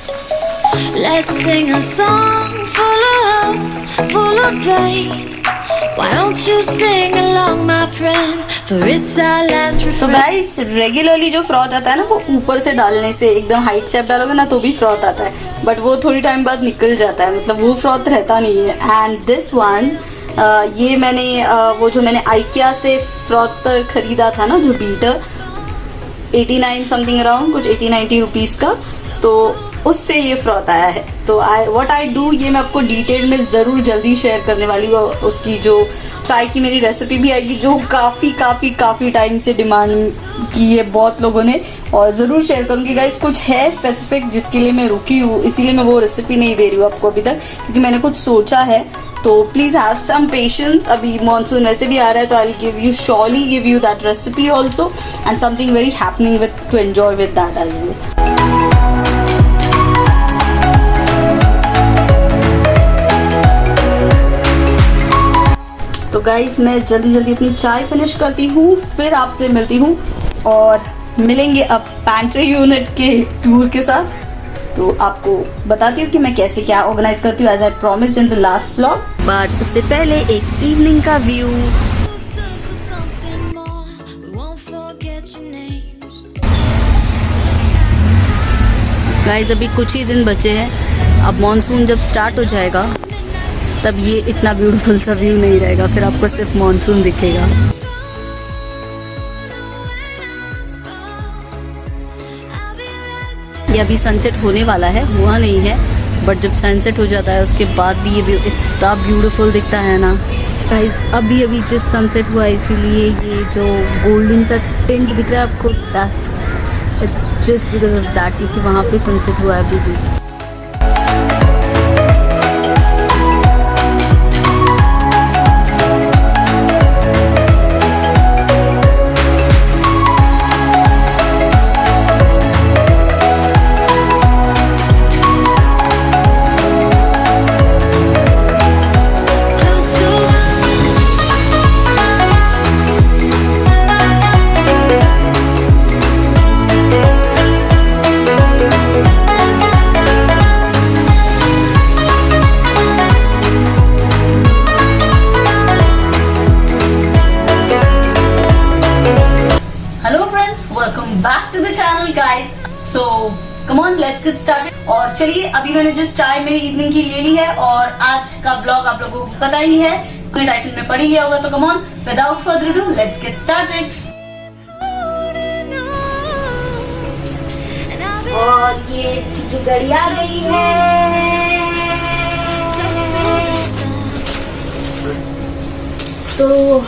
Let's sing a song full of hope, full of pain. Why don't you sing along, my friend? For it's our last refrain. So guys, regularly जो froth आता है ना, वो ऊपर से डालने से एकदम हाइट से आप डालोगे ना तो भी फ्रॉथ आता है, बट वो थोड़ी टाइम बाद निकल जाता है, मतलब वो फ्रॉथ रहता नहीं है. एंड दिस वन, ये मैंने वो जो मैंने आइकिया से फ्रॉथ खरीदा था ना, जो बीटर 89 समथिंग अराउंड, कुछ 80-90 रुपीज़ का, तो उससे ये फ्रॉथ आया है. तो व्हाट आई डू, ये मैं आपको डिटेल में ज़रूर जल्दी शेयर करने वाली हूँ. उसकी जो चाय की मेरी रेसिपी भी आएगी, जो काफ़ी टाइम से डिमांड की है बहुत लोगों ने, और ज़रूर शेयर करूँगी गाइस. कुछ है स्पेसिफिक जिसके लिए मैं रुकी हूँ, इसीलिए मैं वो रेसिपी नहीं दे रही हूँ आपको अभी तक, क्योंकि मैंने कुछ सोचा है. तो प्लीज़ हैव सम पेशेंस. अभी मॉनसून वैसे भी आ रहा है, तो I give you surely give you that recipe also, and something very happening with to enjoy with that as well. तो गाइस, मैं जल्दी अपनी चाय फिनिश करती हूँ, फिर आपसे मिलती हूँ और मिलेंगे अब पैंट्री यूनिट के टूर के साथ. तो आपको बताती हूँ कि मैं कैसे क्या ऑर्गेनाइज करती हूँ, as I promised in the last blog. But उससे पहले एक इवनिंग का व्यू. गाइस, अभी कुछ ही दिन बचे हैं. अब मॉनसून जब स्टार्ट हो जाएगा तब ये इतना ब्यूटीफुल सा व्यू नहीं रहेगा, फिर आपको सिर्फ मॉनसून दिखेगा. ये अभी सनसेट होने वाला है, हुआ नहीं है, बट जब सनसेट हो जाता है उसके बाद भी ये व्यू इतना ब्यूटीफुल दिखता है ना. गाइस, अभी जस्ट सनसेट हुआ है, इसीलिए ये जो गोल्डन सा टिंट दिख रहा है आपको, it's just because of that, क्योंकि वहाँ पे सनसेट हुआ है अभी just. Back to the channel guys. So come on, let's get started. और चलिए, अभी मैंने जस्ट चाय मेरी इवनिंग की ले ली है, और आज का ब्लॉग आप लोगों को पता ही है, अपने टाइटल में पढ़ ही लिया होगा. तो come on, without further ado, let's get started. और ये चुचू गड़ी आ गई है. तो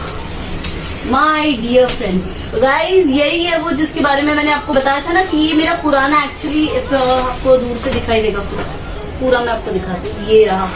माय डियर फ्रेंड्स, तो गाइज, यही है वो जिसके बारे में मैंने आपको बताया था ना, कि ये मेरा पुराना, एक्चुअली आपको दूर से दिखाई देगा पूरा मैं आपको दिखाती हूँ. ये रहा.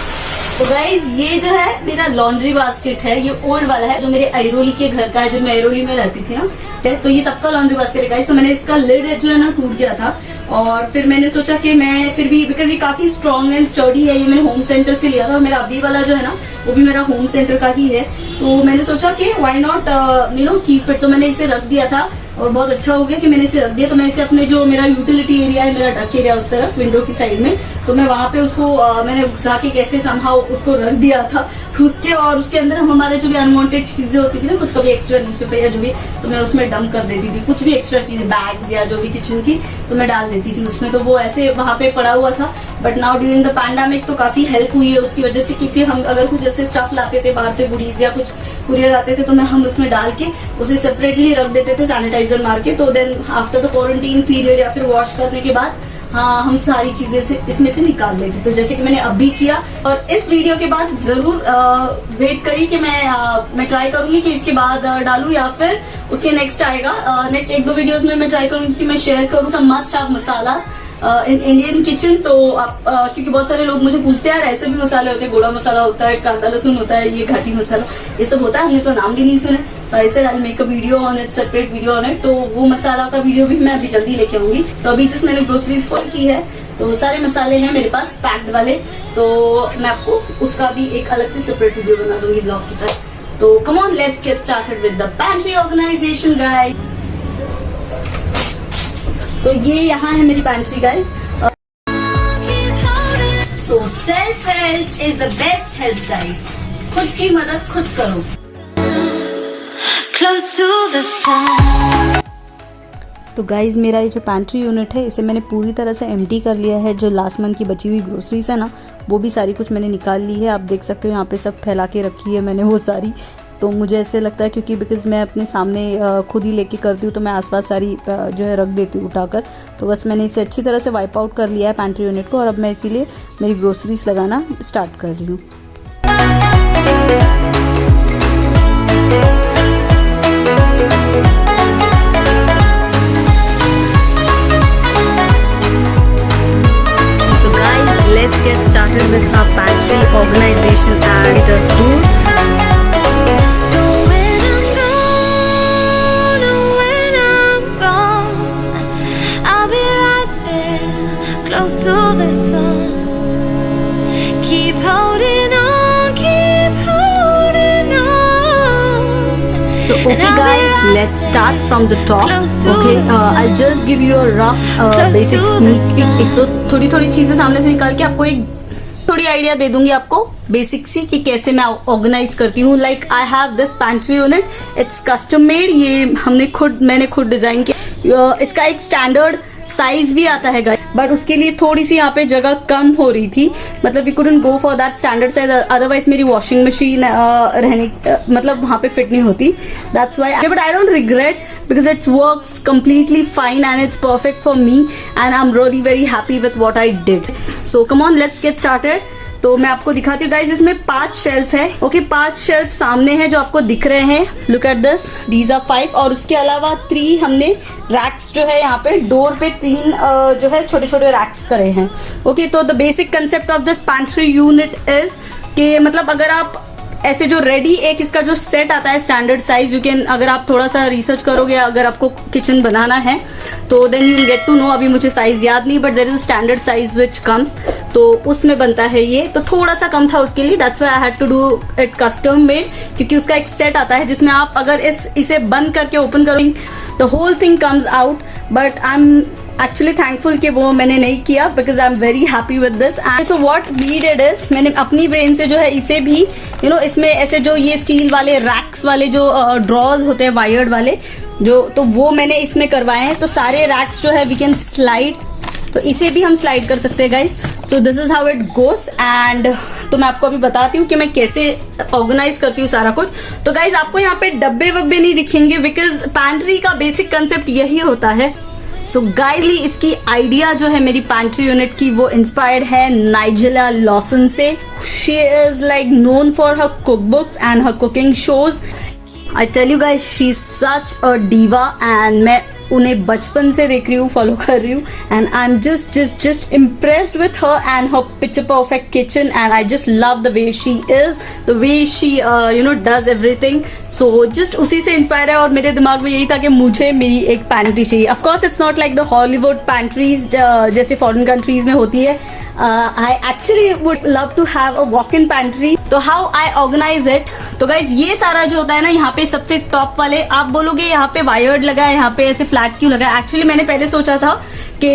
तो गाइज, ये जो है मेरा लॉन्ड्री बास्केट है. ये ओल्ड वाला है, जो मेरे ऐरोली के घर का है, जब मैं ऐरोली में रहती थी ना, तो ये तब का लॉन्ड्री बास्केट है गाइज. तो मैंने इसका लिड जो है ना टूट गया था, और फिर मैंने सोचा कि मैं फिर भी, बिकॉज ये काफी स्ट्रॉन्ग एंड स्टडी है, ये मैंने होम सेंटर से लिया था, और मेरा अभी वाला जो है ना वो भी मेरा होम सेंटर का ही है. तो मैंने सोचा कि व्हाई नॉट कीप इट. तो मैंने इसे रख दिया था, और बहुत अच्छा हो गया कि मैंने इसे रख दिया. तो मैं इसे अपने जो मेरा यूटिलिटी एरिया है, मेरा डक एरिया उस तरफ विंडो की साइड में, तो मैं वहां पे उसको मैंने घुसा के कैसे समहाउ उसको रख दिया था उसके. और उसके अंदर हम हमारे जो भी अनवांटेड चीजें होती थी ना, कुछ कभी एक्स्ट्रा न्यूज़पेपर या जो भी, तो मैं उसमें डंप कर देती थी. कुछ भी एक्स्ट्रा चीजें, बैग्स या जो भी किचन की, तो मैं डाल देती थी उसमें. तो वो ऐसे वहां पे पड़ा हुआ था. But now during the pandemic तो काफी हेल्प हुई है उसकी वजह से, क्योंकि हम अगर कुछ ऐसे स्टफ लाते थे बाहर से, गुडीज या कुछ कुरियर आते थे, तो हम उसमें डाल के उसे सेपरेटली रख देते थे, सैनिटाइजर मार के. तो then after the quarantine period या फिर वॉश करने के बाद, हाँ, हम सारी चीजें से इसमें से निकाल लेते. तो जैसे कि मैंने अभी किया. और इस वीडियो के बाद जरूर वेट करिए कि मैं ट्राई करूंगी कि इसके बाद डालूं, या फिर उसके नेक्स्ट आएगा. नेक्स्ट 1-2 वीडियोस में मैं ट्राई करूंगी कि मैं शेयर करूं some must have masalas in Indian kitchen. तो आप क्योंकि बहुत सारे लोग मुझे पूछते हैं, यार ऐसे भी मसाले होते हैं, गोड़ा मसाला होता है, कांदा लहसुन होता है, ये घाटी मसाला, ये सब होता है, हमने तो नाम भी नहीं सुने. ऐसे I make a video on it, separate video on it. तो वो मसाला का वीडियो भी मैं अभी जल्दी लेके आऊंगी. तो अभी जस्ट मैंने ग्रोसरीज फुल की है, तो सारे मसाले हैं मेरे पास पैक्ड वाले. तो मैं आपको उसका भी एक अलग से सेपरेट वीडियो बना दूंगी ब्लॉग के साथ. तो come on, let's get started with the pantry organisation guys. तो ये यहाँ है मेरी pantry guys. So self help is the best help guys. खुद की मदद खुद करो। Close to the sun. तो गाइज़ मेरा ये जो पैंट्री यूनिट है इसे मैंने पूरी तरह से एम्प्टी कर लिया है। जो लास्ट मंथ की बची हुई ग्रोसरीज है ना वो भी सारी कुछ मैंने निकाल ली है। आप देख सकते हो यहाँ पे सब फैला के रखी है मैंने वो सारी। तो मुझे ऐसे लगता है क्योंकि बिकॉज मैं अपने सामने खुद ही लेके करती हूँ तो मैं आसपास सारी जो है रख देती हूँ उठाकर। तो बस मैंने इसे अच्छी तरह से वाइप आउट कर लिया है पैंट्री यूनिट को और अब मैं इसीलिए मेरी ग्रोसरीज लगाना स्टार्ट कर रही हूँ। Let's get started with our pantry organization and tour. So when I'm gone, oh, when I'm gone, I'll be right there, close to the sun. Keep holding on, keep holding on. So okay guys, let's start from the top. Okay, I'll just give you a rough basic sneak peek. एक तो थोड़ी थोड़ी चीजें सामने से निकाल के आपको एक थोड़ी आइडिया दे दूंगी आपको बेसिक सी कि कैसे मैं ऑर्गेनाइज करती हूँ। Like I have this pantry unit, it's custom made. ये मैंने खुद डिजाइन किया। इसका एक स्टैंडर्ड साइज भी आता है गाइस, बट उसके लिए थोड़ी सी यहाँ पे जगह कम हो रही थी। मतलब we couldn't go for that standard size, otherwise मेरी वॉशिंग मशीन मतलब वहाँ पे फिट नहीं होती। That's why, but I don't regret because it works completely fine and it's perfect for me and I am really very happy with what I did. So come on, let's get started. तो मैं आपको दिखाती हूँ guys, इसमें 5 shelf है। Okay, 5 shelf सामने हैं जो आपको दिख रहे हैं। Look at this, these are 5 और उसके अलावा 3 हमने रैक्स जो है यहाँ पे डोर पे 3 जो है छोटे छोटे रैक्स करे हैं। ओके, तो the basic concept of this pantry unit is कि मतलब अगर आप ऐसे जो रेडी एक इसका जो सेट आता है स्टैंडर्ड साइज, यू कैन, अगर आप थोड़ा सा रिसर्च करोगे, अगर आपको किचन बनाना है तो then you will get to know. अभी मुझे साइज याद नहीं, but there is a standard size which comes, तो उसमें बनता है ये। तो थोड़ा सा कम था उसके लिए, that's why I had to do it custom made, क्योंकि उसका एक सेट आता है जिसमें आप अगर इसे बंद करके ओपन करोगे the whole thing comes out. But I am actually thankful कि वो मैंने नहीं किया because I am very happy with this. And so what we did is, मैंने अपनी ब्रेन से जो है इसे भी यू नो इसमें ऐसे जो ये स्टील वाले रैक्स वाले जो ड्रॉज होते हैं वायर्ड वाले जो, तो वो मैंने इसमें करवाए हैं। तो सारे रैक्स जो है वी कैन स्लाइड, तो इसे भी हम स्लाइड कर सकते हैं गाइज। तो this is how it goes. And तो मैं आपको अभी बताती हूँ कि मैं कैसे ऑर्गेनाइज करती हूँ सारा कुछ। तो गाइज आपको यहाँ पे डब्बे वब्बे नहीं दिखेंगे बिकॉज पैंट्री का बेसिक कंसेप्ट यही होता है। सो गाइडली इसकी आइडिया जो है मेरी पैंट्री यूनिट की वो इंस्पायर्ड है नाइजेला लॉसन से। She is like known for her cook books and her cooking shows. I tell you guys, she is such a diva and मैं उन्हें बचपन से देख रही हूँ, फॉलो कर रही हूँ and I am just impressed with her and her picture perfect kitchen and I just love the way she is, the way she you know does everything. So just उसी से इंस्पायर है और मेरे दिमाग में यही था कि मुझे मेरी एक पैंट्री चाहिए। Of course it's not like the Hollywood pantries जैसे फॉरेन कंट्रीज में होती है। I actually would love to have a walk in pantry. तो हाउ आई ऑर्गेनाइज इट, तो गाइज ये सारा जो होता है ना, यहाँ पे सबसे टॉप वाले आप बोलोगे यहाँ पे वायर्ड लगा है, यहाँ पे ऐसे फ्लैट क्यों लगा है। एक्चुअली मैंने पहले सोचा था कि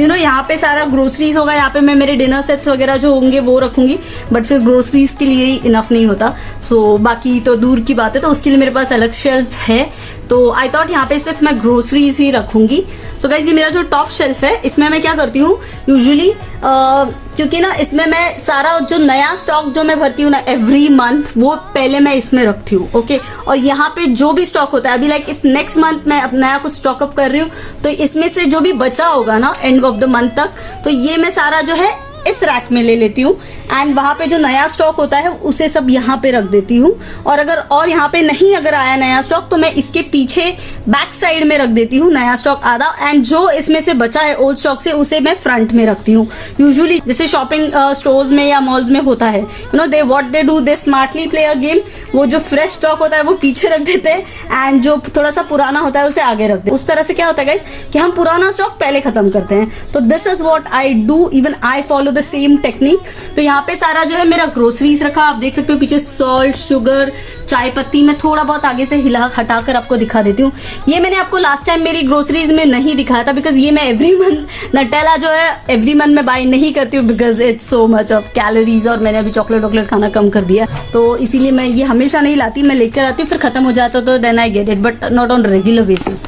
यू नो यहाँ पे सारा ग्रोसरीज होगा, यहाँ पे मैं मेरे डिनर सेट्स वगैरह जो होंगे वो रखूंगी, बट फिर ग्रोसरीज के लिए ही इनफ नहीं होता। सो बाकी तो दूर की बात है, तो उसके लिए मेरे पास अलग शेल्फ है। तो आई थॉट यहाँ पे सिर्फ मैं ग्रोसरीज ही रखूंगी। सो गाइज ये मेरा जो टॉप शेल्फ है इसमें मैं क्या करती हूँ यूजुअली, क्योंकि ना इसमें मैं सारा जो नया स्टॉक जो मैं भरती हूँ ना एवरी मंथ, वो पहले मैं इसमें रखती हूँ। ओके, और यहाँ पे जो भी स्टॉक होता है अभी लाइक इफ नेक्स्ट मंथ मैं नया कुछ स्टॉक अप कर रही हूँ तो इसमें से जो भी बचा होगा ना एंड ऑफ द मंथ तक, तो ये मैं सारा जो है इस रैक में ले लेती हूँ एंड वहां पे जो नया स्टॉक होता है उसे सब यहाँ पे रख देती हूँ। और यहाँ पे नहीं अगर आया नया स्टॉक तो मैं इसके पीछे बैक साइड में रख देती हूँ नया स्टॉक आधा, एंड जो इसमें से बचा है ओल्ड स्टॉक से उसे मैं फ्रंट में रखती हूँ। यूजुअली जैसे शॉपिंग स्टोर्स में या मॉल्स में होता है, you know they what they do, they smartly play a game. वो जो फ्रेश स्टॉक होता है वो पीछे रख देते हैं एंड जो थोड़ा सा पुराना होता है उसे आगे रख देते हैं। उस तरह से क्या होता है गाइस कि हम पुराना स्टॉक पहले खत्म करते हैं। तो this is what I do, even I follow the same technique. तो यहाँ पे सारा जो है मेरा ग्रोसरीज रखा, आप देख सकते हो पीछे सॉल्ट, शुगर, चाय पत्ती। मैं थोड़ा बहुत आगे से हटाकर आपको दिखा देती हूँ। ये मैंने आपको लास्ट टाइम मेरी ग्रोसरीज में नहीं दिखाया था, बिकॉज ये मैं एवरी मंथ नटेला जो है एवरी मंथ में बाय नहीं करती हूँ, because it's so much of calories, और मैंने अभी चॉकलेट वॉकलेट खाना कम कर दिया, तो इसीलिए मैं ये हमेशा नहीं लाती। मैं लेकर आती हूँ, फिर खत्म हो जाता तो then I get it, but not on regular basis.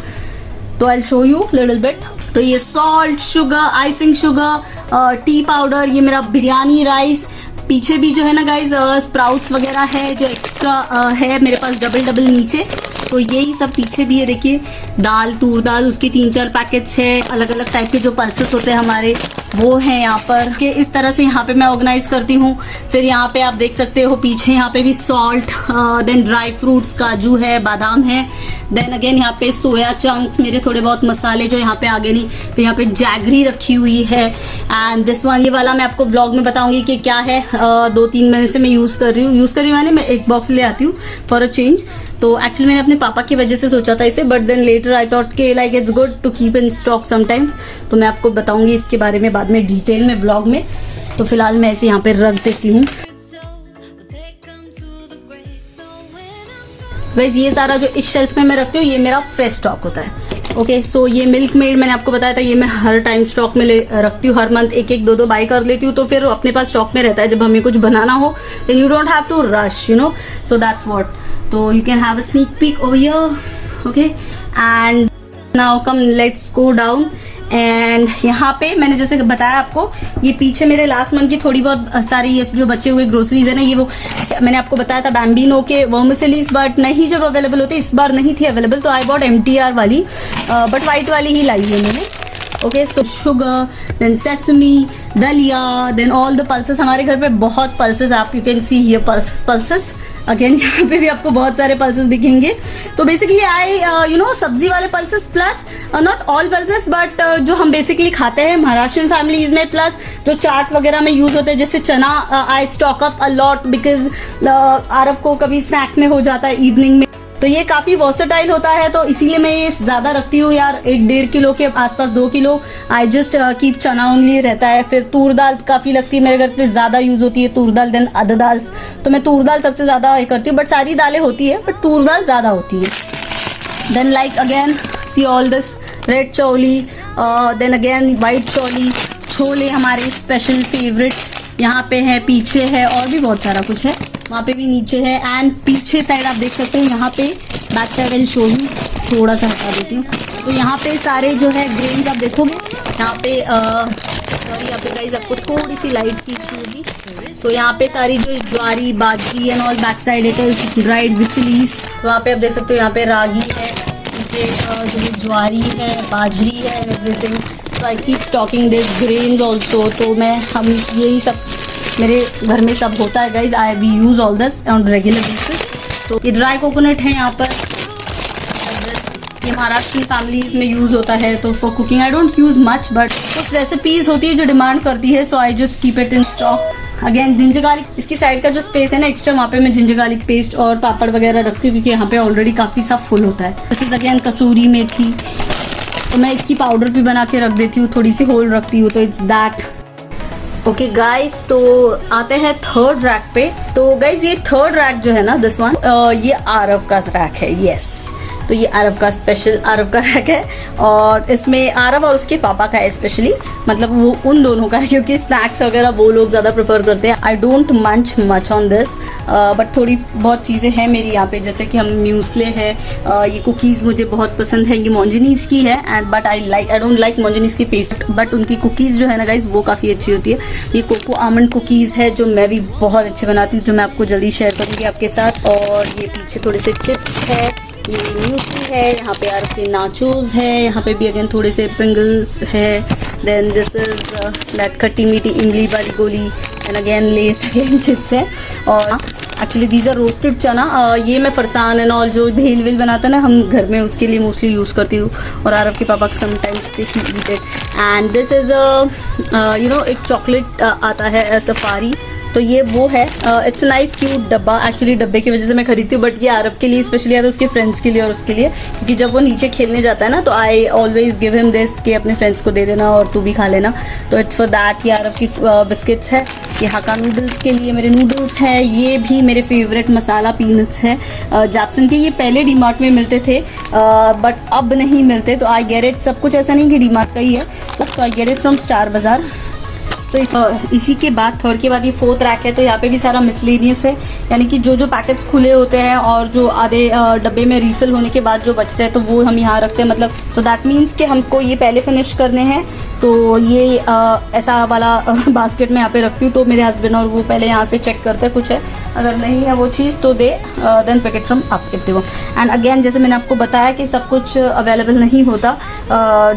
तो I show you little bit. तो ये salt, sugar, icing sugar, tea powder, ये मेरा बिरयानी राइस, पीछे भी जो है ना गाइज स्प्राउट्स वगैरह है जो एक्स्ट्रा है मेरे पास डबल नीचे। तो यही सब पीछे भी है, देखिए दाल, तूर दाल, उसके 3-4 पैकेट्स है। अलग अलग टाइप के जो पल्सेस होते हैं हमारे वो हैं यहाँ पर के इस तरह से यहाँ पे मैं ऑर्गेनाइज करती हूँ। फिर यहाँ पे आप देख सकते हो पीछे यहाँ पे भी सॉल्ट, देन ड्राई फ्रूट्स, काजू है, बादाम है, देन अगेन यहाँ पे सोया चंक्स, मेरे थोड़े बहुत मसाले जो यहाँ पे आगे नहीं। फिर यहाँ पे जैगरी रखी हुई है, एंड दिस वन, ये वाला मैं आपको ब्लॉग में बताऊंगी कि क्या है। 2-3 महीने से मैं यूज कर रही हूँ मैंने, मैं एक बॉक्स ले आती हूँ फॉर अ चेंज। तो एक्चुअली मैंने अपने पापा की वजह से सोचा था इसे, but then later I thought के like it's good to keep in stock sometimes. तो मैं आपको बताऊंगी इसके बारे में बाद में डिटेल में ब्लॉग में। तो फिलहाल मैं इसे यहाँ पे रख देती हूँ। गाइस ये सारा जो इस शेल्फ में मैं रखती हूँ ये मेरा फ्रेश स्टॉक होता है। ओके, सो ये मिल्क मेड मैंने आपको बताया था, ये मैं हर टाइम स्टॉक में रखती हूँ। हर मंथ 1-1, 2-2 बाई कर लेती हूँ, तो फिर अपने पास स्टॉक में रहता है। जब हमें कुछ बनाना हो then you don't have to rush, you know, so that's what. तो you can have a sneak peek over here, okay. And now come let's go down. एंड यहाँ पे मैंने जैसे बताया आपको, ये पीछे मेरे लास्ट मंथ की थोड़ी बहुत सारी ये जो बचे हुए ग्रोसरीज है ना, ये वो मैंने आपको बताया था बैम्बिनो के वर्मिसेलीज, बट नहीं जब अवेलेबल होते, इस बार नहीं थी अवेलेबल, तो आई बॉट MTR वाली, बट वाइट वाली ही लाई है मैंने। Okay, so sugar, then sesame, दलिया, देन ऑल द पल्सेस। हमारे घर पे बहुत पल्सेस, आप you can see here pulses again, यहाँ पे भी आपको बहुत सारे पल्सेस दिखेंगे। तो बेसिकली आई यू नो सब्जी वाले pulses, plus not all pulses but जो हम बेसिकली खाते हैं महाराष्ट्रियन फैमिलीज में, प्लस जो चाट वगैरह में यूज होते हैं, जैसे चना I stock up a lot, because Aarav को कभी स्नैक में हो जाता है इवनिंग में, तो ये काफी वर्सेटाइल होता है, तो इसीलिए मैं ये ज्यादा रखती हूँ यार। 1-1.5 किलो के आसपास, 2 किलो आई जस्ट कीप चना ओनली रहता है। फिर तूर दाल काफी लगती है मेरे घर पे, ज्यादा यूज होती है तूर दाल, देन अदर दाल, तो मैं तूर दाल सबसे ज्यादा करती हूँ, बट सारी दालें होती है बट तूर दाल ज्यादा होती है। Then like again see all this red chawli, then again white chawli, छोले हमारे स्पेशल फेवरेट यहाँ पे है, पीछे है, और भी बहुत सारा कुछ है, वहाँ पे भी नीचे है। एंड पीछे साइड आप देख सकते हो, यहाँ पे back side will show you, थोड़ा सा हटा देती हूँ। तो यहाँ पे सारे जो है ग्रेन्स आप देखोगे, यहाँ पे सॉरी यहाँ पे गाइस आपको थोड़ी सी लाइट की होगी। तो यहाँ पे सारी जो jowari, bajri and all, back side it is dried विचलीस। तो वहाँ पे आप देख सकते हो, यहाँ पे रागी है, पीछे जो ज्वारी है, बाजरी है एंड एवरीथिंग। तो I keep stocking this grains also. तो हम यही सब मेरे घर में सब होता है guys, I we use all this on regular basis. तो ये ड्राई कोकोनट है यहाँ पर, ये महाराष्ट्रियन फैमिलीज में यूज होता है। तो for cooking I don't use much, but कुछ रेसिपीज होती है जो डिमांड करती है, so I just keep it in stock. Again ginger garlic, इसकी साइड का जो स्पेस है ना एक्स्ट्रा, वहाँ पे मैं जिंजर गार्लिक पेस्ट और पापड़ वगैरह रखती हूँ, क्योंकि यहाँ पे ऑलरेडी काफी सब फुल होता है। दिस इज अगेन कसूरी मेथी, तो मैं इसकी पाउडर भी बना के रख देती हूँ, थोड़ी सी होल रखती हूँ, तो इट्स दैट। ओके गाइस, तो आते हैं थर्ड रैक पे। तो गाइस ये थर्ड रैक जो है ना, दिस वन, ये आरव का रैक है, यस। तो ये आरव का स्पेशल आरव का रैक है, और इसमें आरव और उसके पापा का है स्पेशली, मतलब वो उन दोनों का है, क्योंकि स्नैक्स वगैरह वो लोग ज़्यादा प्रेफर करते हैं। आई डोंट मंच मच ऑन दिस, बट थोड़ी बहुत चीज़ें हैं मेरी यहाँ पे, जैसे कि हम म्यूसले है, ये कुकीज़ मुझे बहुत पसंद है, ये मोंजनीस की है, and but I don't like mayonnaise की पेस्ट, बट उनकी कुकीज़ जो है ना गाइज वो काफ़ी अच्छी होती है। ये कोको आमंड कुकीज़ है, जो मैं भी बहुत अच्छे बनाती हूँ, जो मैं आपको जल्दी शेयर करूँगी आपके साथ। और ये पीछे थोड़े से चिप्स है, ये म्यूसली है, यहाँ पे आरव के नाचोज है, यहाँ पे भी अगेन थोड़े से प्रिंगल्स है, देन दिस इज दैट खट्टी मीठी इमली वाली गोली, and again less again chips है। और एक्चुअली दीज आर रोस्टेड चना, ये मैं फरसान एंड ऑल जो भेल वेल बनाता है ना हम घर में, उसके लिए मोस्टली यूज़ करती हूँ, और आरव के पापा sometimes they eat it. And this is you know एक चॉकलेट आता है सफारी, तो ये वो है, इट्स नाइस क्यूट डब्बा। एक्चुअली डब्बे की वजह से मैं खरीदती हूँ, बट ये आरव के लिए स्पेशली, या तो उसके फ्रेंड्स के लिए और उसके लिए, क्योंकि जब वो नीचे खेलने जाता है ना तो I always give him this कि अपने फ्रेंड्स को दे देना और तू भी खा लेना। तो इट्स फॉर दैट। ये आरव की बिस्किट्स है, ये हाका नूडल्स के लिए मेरे नूडल्स हैं, ये भी मेरे फेवरेट मसाला पीनट्स हैं जैपसन के। ये पहले डीमार्ट में मिलते थे बट अब नहीं मिलते, तो आई गेट इट। सब कुछ ऐसा नहीं कि डीमार्ट का ही है, तो आई गेट इट फ्रॉम स्टार बाजार। तो इसी के बाद थर्ड के बाद ये फोर्थ रैक है, तो यहाँ पे भी सारा मिसलेनियस है, यानी कि जो जो पैकेट्स खुले होते हैं और जो आधे डब्बे में रिफिल होने के बाद जो बचते हैं तो वो हम यहाँ रखते हैं। मतलब तो दैट मीन्स कि हमको ये पहले फिनिश करने हैं, तो ये ऐसा वाला बास्केट में यहाँ पे रखती हूँ। तो मेरे हस्बैंड और वो पहले यहाँ से चेक करते हैं कुछ है, अगर नहीं है वो चीज़ तो they then pick it from up if they want. And again जैसे मैंने आपको बताया कि सब कुछ अवेलेबल नहीं होता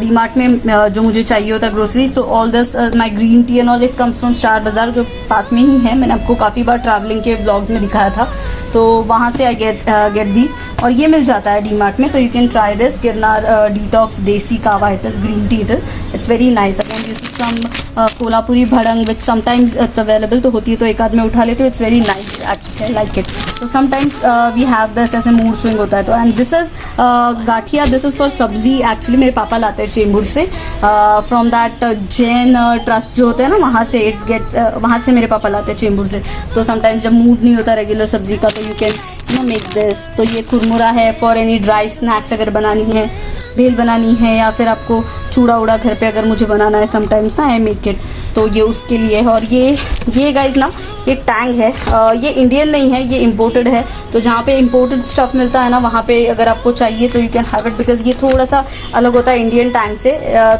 डीमार्ट में जो मुझे चाहिए होता ग्रोसरीज। तो all this my green tea and all it comes from star बाजार, जो पास में ही है। मैंने आपको काफ़ी बार ट्रैवलिंग के ब्लॉग्स में दिखाया था, तो वहाँ से आई गेट दीज। और ये मिल जाता है डीमार्ट में, तो you can try this Girnar detox desi kahwa, it is green tea, it's very nice. Again this is some Kolhapuri bhadang which sometimes it's available, तो होती है तो एक आध में उठा लेते हो। It's very nice actually, I like it. तो समटाइम्स वी हैव दिस, ऐसे मूड स्विंग होता है। तो and this is gathiya, this is for सब्जी। एक्चुअली मेरे पापा लाते हैं चेंबूर से, फ्रॉम दैट जैन ट्रस्ट जो होता है ना, वहाँ से इट गेट, वहाँ से मेरे पापा लाते हैं चेंबूर से। तो समटाइम्स जब मूड नहीं होता रेगुलर सब्जी का, तो यू कैन मेक दिस। तो ये कुरमुरा है फॉर एनी ड्राई स्नैक्स, अगर बनानी है, भेल बनानी है, या फिर आपको चूड़ा उड़ा घर पे अगर मुझे बनाना है समटाइम्स ना, आई मेक इट, तो ये उसके लिए है। और ये गाइज ना, ये टैंग है, ये इंडियन नहीं है, ये इम्पोर्टेड है। तो जहाँ पे इम्पोर्टेड स्टफ मिलता है ना, वहाँ पे अगर आपको चाहिए तो you can have it, because ये थोड़ा सा अलग होता है इंडियन टैंग से,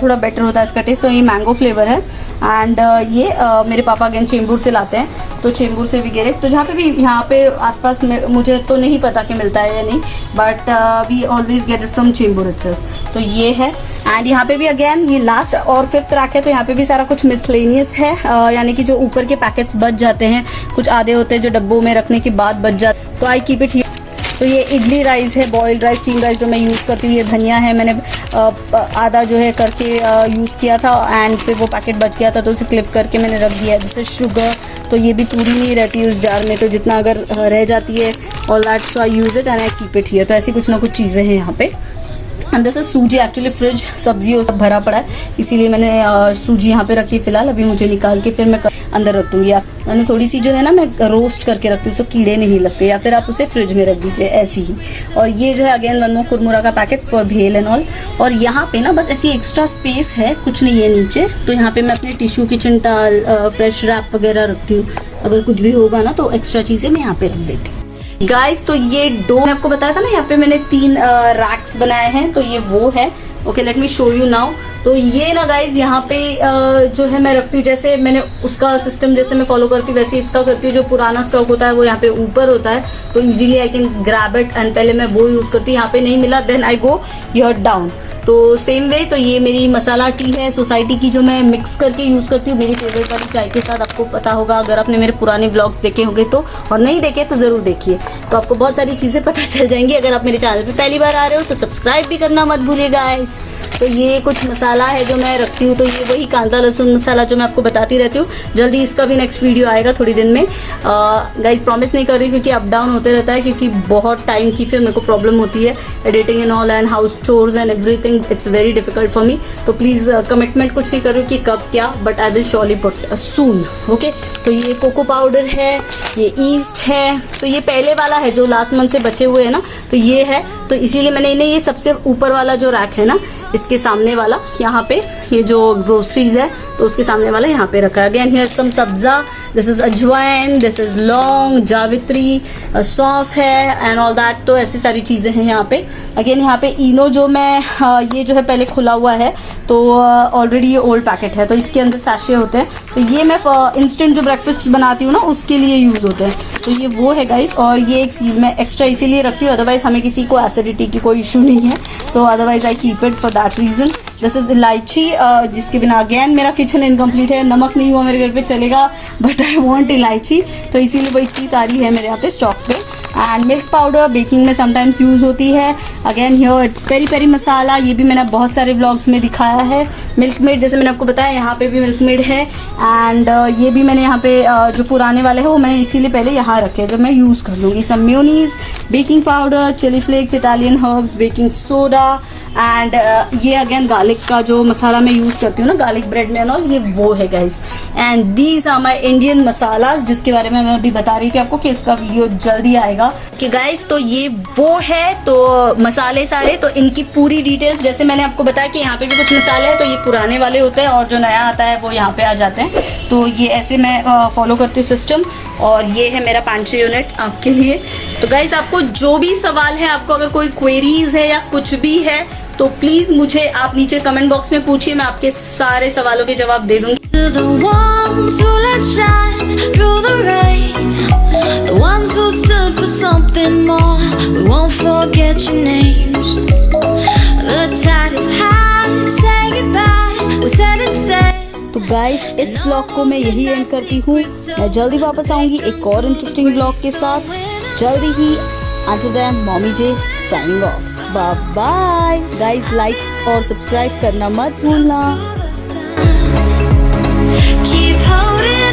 थोड़ा बेटर होता है इसका टेस्ट। तो ये मैंगो फ्लेवर है एंड ये मेरे पापा अगेन चेंबूर से लाते हैं, तो चेंबूर से भी गेट। तो जहाँ पे भी यहाँ पे आसपास मुझे तो नहीं पता कि मिलता है या नहीं, but we always get it from Chembur itself. तो ये है। एंड यहाँ पे भी अगेन ये लास्ट और फिफ्थ रैक है, तो यहाँ पे भी सारा कुछ मिसलेनियस है, यानी कि जो ऊपर के पैकेट्स बच जाते हैं, कुछ आधे होते हैं जो डब्बों में रखने के बाद बच जाते, तो आई कीप इट हियर। तो ये इडली राइस है, बॉइल्ड राइस, स्टीम राइस जो मैं यूज़ करती हूँ। ये धनिया है, मैंने आधा जो है करके यूज़ किया था एंड फिर वो पैकेट बच गया था तो उसे क्लिप करके मैंने रख दिया। जैसे शुगर, तो ये भी पूरी नहीं रहती उस जार में, तो जितना अगर रह जाती है all that, so I use it and I keep it here. तो ऐसी कुछ ना कुछ चीज़ें हैं यहाँ पे। एंड दिस इज सूजी, एक्चुअली फ्रिज सब्जियों सब भरा पड़ा है, इसीलिए मैंने सूजी यहाँ पे रखी फिलहाल। अभी मुझे निकाल के फिर मैं अंदर रख दूंगी। मैंने थोड़ी सी जो है ना, मैं रोस्ट करके रखती हूँ, तो कीड़े नहीं लगते, या फिर आप उसे फ्रिज में रख दीजिए ऐसी ही। और ये जो है अगेन वन मोर कुरमुरा का पैकेट फॉर भेल एंड ऑल। और यहाँ पे ना बस ऐसी एक्स्ट्रा स्पेस है, कुछ नहीं है नीचे, तो यहाँ पे मैं अपने टिश्यू, किचन टाल, फ्रेश रैप वगैरह रखती हूँ। अगर कुछ भी होगा ना तो एक्स्ट्रा चीजें मैं यहाँ पे रख देती हूँ। गाइस, तो ये डो मैं आपको बताया था ना, यहाँ पे मैंने 3 रैक्स बनाए हैं, तो ये वो है। Okay, let me show you now. तो ये ना गाइज यहाँ पे जो है मैं रखती हूँ, जैसे मैंने उसका सिस्टम जैसे मैं फॉलो करती हूँ वैसे इसका करती हूँ। जो पुराना स्टॉक होता है वो यहाँ पे ऊपर होता है, तो easily I can grab it and पहले मैं वो यूज करती हूँ। यहाँ पे नहीं मिला then I go here down. तो सेम वे, तो ये मेरी मसाला टी है सोसाइटी की, जो मैं मिक्स करके यूज करती हूँ मेरी फेवरेट वाली चाय के साथ। आपको पता होगा अगर आपने मेरे पुराने व्लॉग्स देखे होंगे तो, और नहीं देखे तो जरूर देखिए, तो आपको बहुत सारी चीजें पता चल जाएंगी। अगर आप मेरे चैनल पे पहली बार आ रहे हो तो सब्सक्राइब भी करना मत भूलिएगा गाइस। तो ये कुछ मसाला है जो मैं रखती हूँ, तो ये वही कांदा लहसुन मसाला जो मैं आपको बताती रहती हूँ। जल्दी इसका भी नेक्स्ट वीडियो आएगा थोड़ी दिन में गाइस, प्रॉमिस नहीं कर रही क्योंकि अप डाउन होते रहता है, क्योंकि बहुत टाइम की फिर मेरे को प्रॉब्लम होती है, editing and all and house chores and everything, it's very difficult for me. तो प्लीज कमिटमेंट कुछ नहीं कर रही हूँ कि कब क्या, but I will surely put soon. Okay, तो ये कोको पाउडर है, ये ईस्ट है, तो ये पहले वाला है जो लास्ट मंथ से बचे हुए है ना, तो ये है। तो इसीलिए मैंने इन्हें ये सबसे ऊपर वाला जो रैक है ना, इसके सामने वाला यहाँ पे ये जो ग्रोसरीज है तो उसके सामने वाला यहाँ पे रखा है। Again here some sabja, this is ajwain, this is laung, javitri, सौंफ है एंड ऑल दैट। तो ऐसी सारी चीजें हैं यहाँ पे। अगेन यहाँ पे इनो जो मैं ये जो है पहले खुला हुआ है, तो ऑलरेडी ये ओल्ड पैकेट है, तो इसके अंदर सैशे होते हैं। तो ये मैं इंस्टेंट जो ब्रेकफास्ट बनाती हूँ ना उसके लिए यूज होते हैं। तो ये वो है गाइस, और ये एक सील मैं एक्स्ट्रा इसीलिए रखती हूँ, अदरवाइज हमें किसी को एसिडिटी की कोई इशू नहीं है, तो otherwise I keep it for that reason. This is elaichi, जिसके बिना अगेन मेरा किचन इनकम्प्लीट है। नमक नहीं हुआ मेरे घर पे चलेगा, बट आई वांट इलायची, तो इसीलिए वो इतनी सारी है मेरे यहाँ पे स्टॉक पे। एंड मिल्क पाउडर बेकिंग में समटाइम्स यूज़ होती है। Again here it's peri peri masala, ये भी मैंने बहुत सारे व्लॉग्स में दिखाया है। मिल्क मेड जैसे मैंने आपको बताया, यहाँ पे भी मिल्क मेड है। एंड ये भी मैंने यहाँ पे जो पुराने वाले हैं वो मैंने इसीलिए पहले यहाँ रखे हैं, जो मैं यूज़ कर लूँगी। सब mayonnaise, baking powder, chilli flakes, Italian herbs, baking soda and ये अगेन गार्लिक का जो मसाला मैं यूज़ करती हूँ ना, गार्लिक ब्रेड में और ये वो है guys. And these are my Indian masalas, जिसके बारे में मैं अभी बता रही थी आपको कि इसका वीडियो जल्दी आएगा कि गाइस। तो ये वो है तो मसाले सारे, तो इनकी पूरी डिटेल्स जैसे मैंने आपको बताया कि यहाँ पे भी कुछ मसाले हैं, तो ये पुराने वाले होते हैं और जो नया आता है वो यहाँ पे आ जाते हैं। तो ये ऐसे मैं फॉलो करती हूँ सिस्टम। और ये है मेरा पैंट्री यूनिट आपके लिए। तो गाइस आपको जो भी सवाल है, आपको अगर कोई क्वेरीज है या कुछ भी है, तो प्लीज मुझे आप नीचे कमेंट बॉक्स में पूछिए, मैं आपके सारे सवालों के जवाब दे दूंगी। To the ones who let shine through the rain, the ones who stood for something more, we won't forget your names. The tide is high, say goodbye, we said it safe. तो guys इस blog को मैं यही and करती हूँ। मैं जल्दी वापस आऊंगी एक और इंटरेस्टिंग ब्लॉग के साथ जल्दी ही। Until then, Mommy J signing off. Bye bye. Guys, like और सब्सक्राइब करना मत भूलना। Keep holding